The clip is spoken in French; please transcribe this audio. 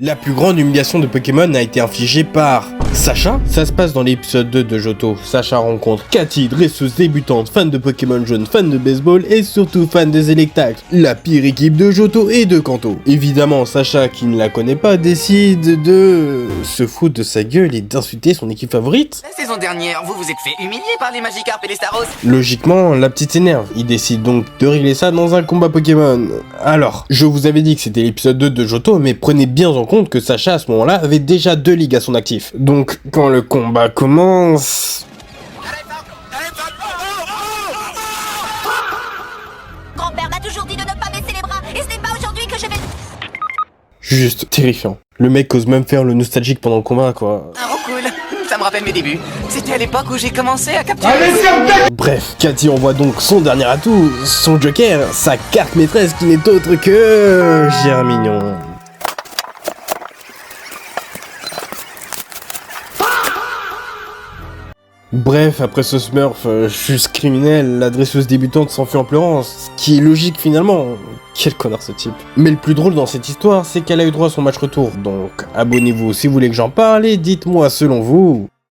La plus grande humiliation de Pokémon a été infligée par Sacha. Ça se passe dans l'épisode 2 de Johto. Sacha rencontre Cathy, dresseuse débutante, fan de Pokémon jaune, fan de baseball et surtout fan des Electac, la pire équipe de Johto et de Kanto. Évidemment, Sacha, qui ne la connaît pas, décide de se foutre de sa gueule et d'insulter son équipe favorite. La saison dernière, vous vous êtes fait humilier par les Magikarp et les Staros. Logiquement, la petite s'énerve. Il décide donc de régler ça dans un combat Pokémon. Alors, je vous avais dit que c'était l'épisode 2 de Johto, mais prenez bien en compte que Sacha à ce moment-là avait déjà 2 ligues à son actif. Donc quand le combat commence... Grand-père m'a toujours dit de ne pas baisser les bras, et ce n'est pas aujourd'hui que je vais... Juste terrifiant. Le mec ose même faire le nostalgique pendant le combat, quoi. Oh cool, ça me rappelle mes débuts. C'était à l'époque où j'ai commencé à capturer... Bref, Cathy envoie donc son dernier atout, son joker, sa carte maîtresse qui n'est autre que... Germignon. Bref, après ce smurf juste criminel, la dresseuse débutante s'enfuit en pleurant, ce qui est logique finalement. Quel connard ce type. Mais le plus drôle dans cette histoire, c'est qu'elle a eu droit à son match retour. Donc abonnez-vous si vous voulez que j'en parle et dites-moi selon vous...